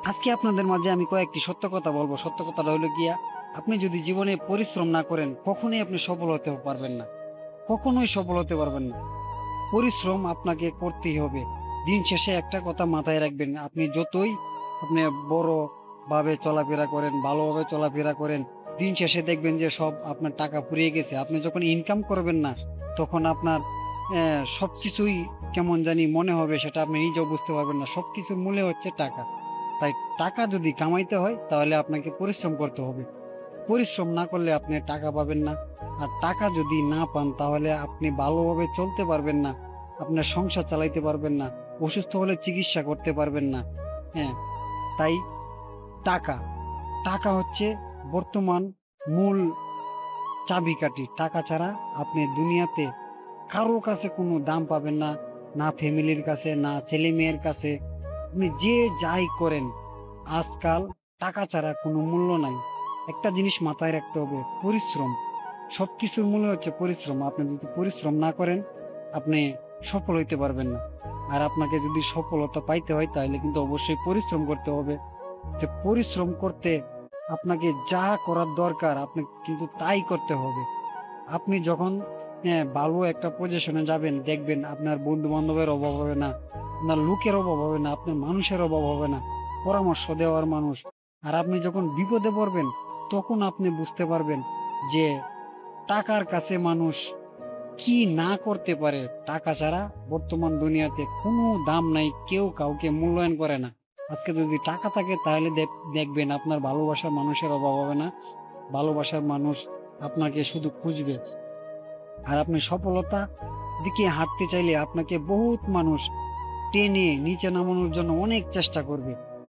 আজকে আপনাদের মাঝে আমি কয়েকটি সত্য কথা বলবো। সত্য কথাটা হলো গিয়া, আপনি যদি জীবনে পরিশ্রম না করেন, কখনোই আপনি সফল হতে পারবেন না। কখনোই সফল হতে পারবেন না। পরিশ্রম আপনাকে করতেই হবে। দিন শেষে একটা কথা মাথায় রাখবেন, আপনি যতই আপনি বড়ভাবে চলাফেরা করেন, ভালোভাবে চলাফেরা করেন, দিন শেষে দেখবেন যে সব আপনার টাকা ফুরিয়ে গেছে। আপনি যখন ইনকাম করবেন না, তখন আপনার সবকিছুই কেমন জানি মনে হবে, সেটা আপনি নিজেও বুঝতে পারবেন না। সবকিছুর মূলে হচ্ছে টাকা। তাই টাকা যদি কামাইতে হয়, তাহলে আপনাকে পরিশ্রম করতে হবে। পরিশ্রম না করলে আপনি টাকা পাবেন না। আর টাকা যদি না পান, তাহলে আপনি ভালোভাবে চলতে পারবেন না। আপনার সংসার চালাইতে পারবেন না। অসুস্থ হলে চিকিৎসা করতে পারবেন না। হ্যাঁ? তাই টাকা, টাকা হচ্ছে বর্তমান মূল চাবিকাঠি। টাকা ছাড়া আপনি দুনিয়াতে কারো কাছে কোনো দাম পাবেন না। না ফ্যামিলির কাছে, না ছেলে-মেয়ের কাছে। আপনি যে যাই করেন, আজকাল টাকা ছাড়া কোনো মূল্য নাই। একটা জিনিস মাথায় রাখতে হবে, পরিশ্রম। সবকিছুর মূল্য হচ্ছে পরিশ্রম। আপনি যদি পরিশ্রম না করেন, আপনি সফল হইতে পারবেন না। আর আপনাকে যদি সফলতা পাইতে হয়, তাহলে কিন্তু অবশ্যই পরিশ্রম করতে হবে। তো পরিশ্রম করতে আপনাকে যা করার দরকার, আপনি কিন্তু তাই করতে হবে। আপনি যখন ভালো একটা পজিশনে যাবেন, দেখবেন আপনার বন্ধু-বান্ধবের অভাব হবে না, আপনার লোকের অভাব হবে না, আপনার মানুষের অভাব হবে না, পরামর্শ দেওয়ার মানুষ। আর আপনি যখন বিপদে পড়বেন, তখন আপনি বুঝতে পারবেন যে টাকার কাছে মানুষ কি না করতে পারে। টাকা ছাড়া বর্তমান দুনিয়াতে কোনো দাম নাই। কেউ কাউকে মূল্যায়ন করে না। আজকে যদি টাকা থাকে, তাহলে দেখবেন আপনার ভালোবাসার মানুষের অভাব হবে না। ভালোবাসার মানুষ আপনাকে শুধু খুঁজবে। আর আপনি সফলতা দিকে হাঁটতে চাইলে আপনাকে বহুত মানুষ টেনে নিচে নামানোর জন্য অনেক চেষ্টা করবে।